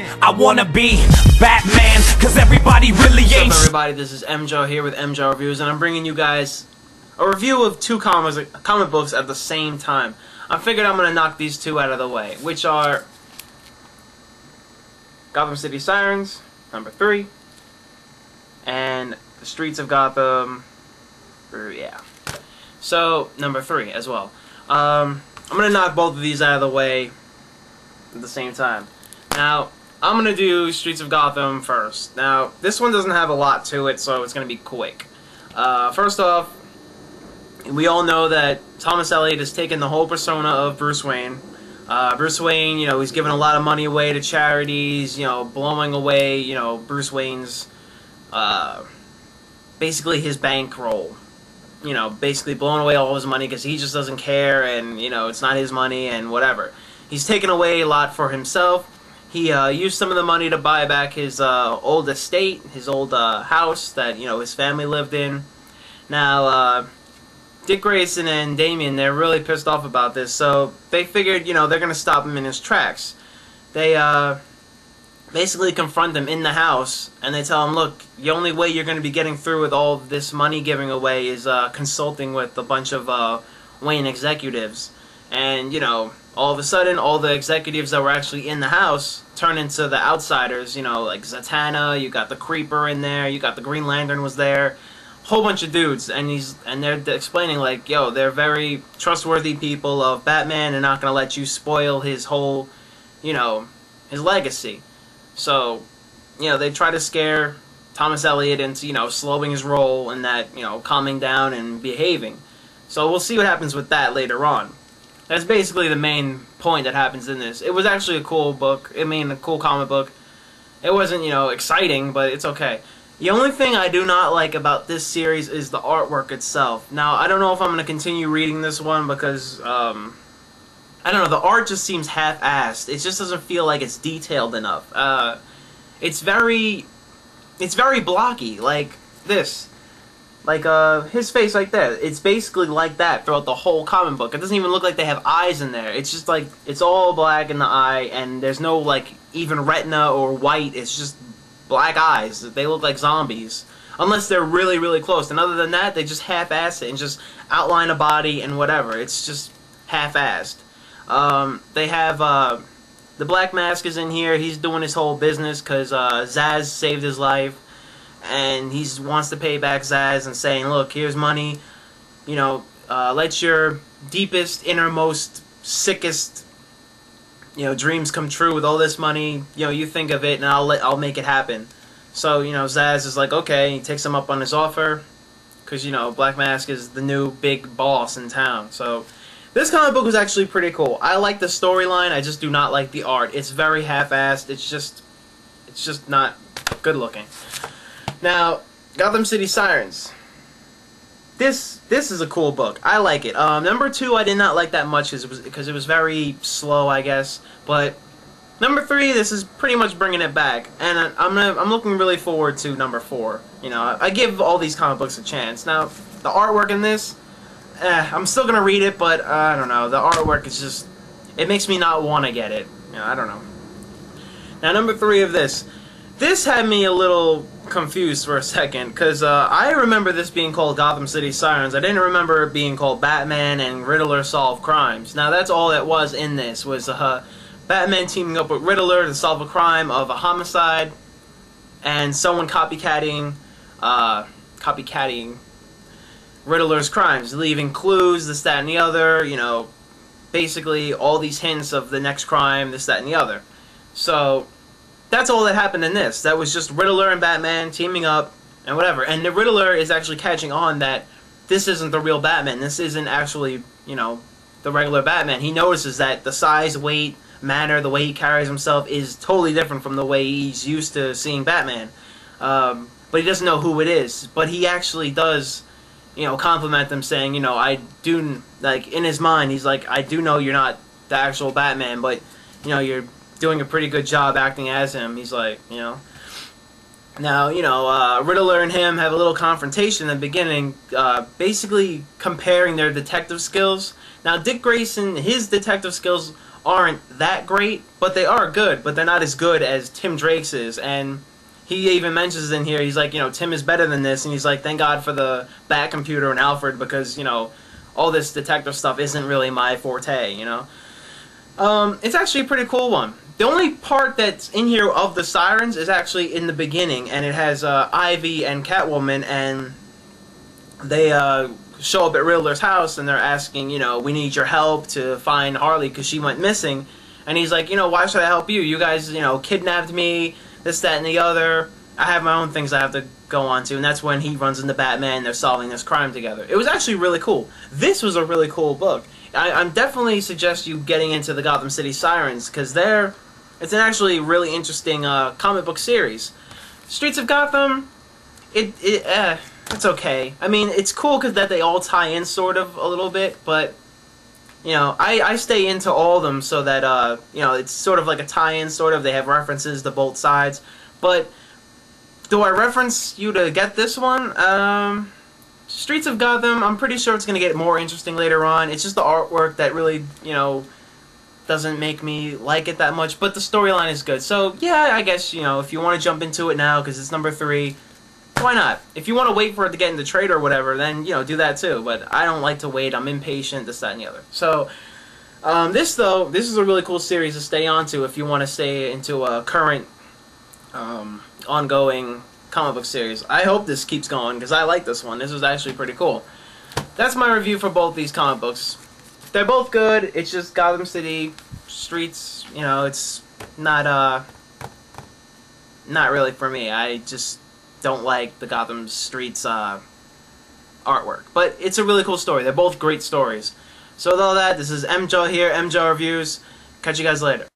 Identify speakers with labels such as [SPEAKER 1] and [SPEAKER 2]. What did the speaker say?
[SPEAKER 1] I wanna be Batman, cause everybody really ain't.
[SPEAKER 2] What's up, everybody? This is MJawwarrior here with MJawwarrior Reviews, and I'm bringing you guys a review of two comic books at the same time. I figured I'm gonna knock these two out of the way, which are Gotham City Sirens, #3, and The Streets of Gotham, so, #3 as well. I'm gonna knock both of these out of the way at the same time. Now, I'm gonna do Streets of Gotham first. Now, this one doesn't have a lot to it, so it's gonna be quick. First off, we all know that Thomas Elliot has taken the whole persona of Bruce Wayne. Bruce Wayne, you know, he's giving a lot of money away to charities, you know, blowing away, you know, Bruce Wayne's, basically his bankroll. You know, basically blowing away all his money because he just doesn't care, and, you know, it's not his money and whatever. He's taken away a lot for himself. He used some of the money to buy back his old estate, his old house that, you know, his family lived in. Now, Dick Grayson and Damian, they're really pissed off about this, so they figured, you know, they're going to stop him in his tracks. They basically confront him in the house, and they tell him, look, the only way you're going to be getting through with all of this money giving away is consulting with a bunch of Wayne executives. And, you know, all of a sudden, all the executives that were actually in the house turn into the outsiders, you know, like Zatanna, you got the Creeper in there, you got the Green Lantern was there, whole bunch of dudes, and they're explaining, like, yo, they're very trustworthy people of Batman, and not gonna let you spoil his whole, you know, his legacy. So, you know, they try to scare Thomas Elliot into, you know, slowing his roll and that, you know, calming down and behaving. So we'll see what happens with that later on. That's basically the main point that happens in this. It was actually a cool book. I mean, a cool comic book. It wasn't, you know, exciting, but it's okay. The only thing I do not like about this series is the artwork itself. Now, I don't know if I'm going to continue reading this one because, I don't know, the art just seems half-assed. It just doesn't feel like it's detailed enough. It's very blocky, like this. Like, his face like that. It's basically like that throughout the whole comic book. It doesn't even look like they have eyes in there. It's just like, it's all black in the eye, and there's no, like, even retina or white. It's just black eyes. They look like zombies. Unless they're really, really close. And other than that, they just half-ass it and just outline a body and whatever. It's just half-assed. They have, the Black Mask is in here. He's doing his whole business because, Zaz saved his life. And he wants to pay back Zaz and saying, look, here's money, you know, let your deepest, innermost, sickest, you know, dreams come true with all this money. You know, you think of it and I'll make it happen. So, you know, Zaz is like, okay, he takes him up on his offer because, you know, Black Mask is the new big boss in town. So, this comic book was actually pretty cool. I like the storyline, I just do not like the art. It's very half-assed, it's just not good looking. Now, Gotham City Sirens. This is a cool book. I like it. #2 I did not like that much because it was very slow, I guess. But #3, this is pretty much bringing it back, and I'm looking really forward to #4. You know, I give all these comic books a chance. Now, the artwork in this, I'm still gonna read it, but I don't know. The artwork is just, it makes me not want to get it. You know, I don't know. Now, #3 of this. This had me a little confused for a second, because I remember this being called Gotham City Sirens. I didn't remember it being called Batman and Riddler Solve Crimes. Now, that's all that was in this, was Batman teaming up with Riddler to solve a crime of a homicide, and someone copycatting Riddler's crimes, leaving clues, this, that, and the other, you know, basically all these hints of the next crime, this, that, and the other. So, that's all that happened in this. That was just Riddler and Batman teaming up and whatever. And the Riddler is actually catching on that this isn't the real Batman. This isn't actually, you know, the regular Batman. He notices that the size, weight, manner, the way he carries himself is totally different from the way he's used to seeing Batman. But he doesn't know who it is. But he actually does, you know, compliment them, saying, you know, I do, like, in his mind, he's like, I do know you're not the actual Batman, but, you know, you're doing a pretty good job acting as him. He's like, you know. Now, you know, Riddler and him have a little confrontation in the beginning, basically comparing their detective skills. Now, Dick Grayson, his detective skills aren't that great, but they are good, but they're not as good as Tim Drake's is. And he even mentions in here, he's like, you know, Tim is better than this, and he's like, thank God for the Bat Computer and Alfred, because, you know, all this detective stuff isn't really my forte, you know. It's actually a pretty cool one. The only part that's in here of the Sirens is actually in the beginning, and it has Ivy and Catwoman, and they show up at Riddler's house, and they're asking, you know, we need your help to find Harley because she went missing. And he's like, you know, why should I help you? You guys, you know, kidnapped me, this, that, and the other. I have my own things I have to go on to. And that's when he runs into Batman, and they're solving this crime together. It was actually really cool. This was a really cool book. I'm definitely suggest you getting into the Gotham City Sirens, because it's an actually really interesting comic book series. Streets of Gotham, it's okay. I mean, it's cool because that they all tie in sort of a little bit, but you know, I stay into all of them so that you know, it's sort of like a tie-in, sort of. They have references to both sides. But do I reference you to get this one? Streets of Gotham, I'm pretty sure it's going to get more interesting later on. It's just the artwork that really, you know, doesn't make me like it that much, but the storyline is good. So, yeah, I guess, you know, if you want to jump into it now because it's number 3, why not? If you want to wait for it to get into trade or whatever, then, you know, do that too. But I don't like to wait. I'm impatient, this, that, and the other. So, this is a really cool series to stay on to if you want to stay into a current, ongoing comic book series. I hope this keeps going because I like this one. This was actually pretty cool. That's my review for both these comic books. They're both good. It's just Gotham City Streets, you know, it's not really for me. I just don't like the Gotham Streets artwork. But it's a really cool story. They're both great stories. So with all that, this is mjaw here, mjaw Reviews. Catch you guys later.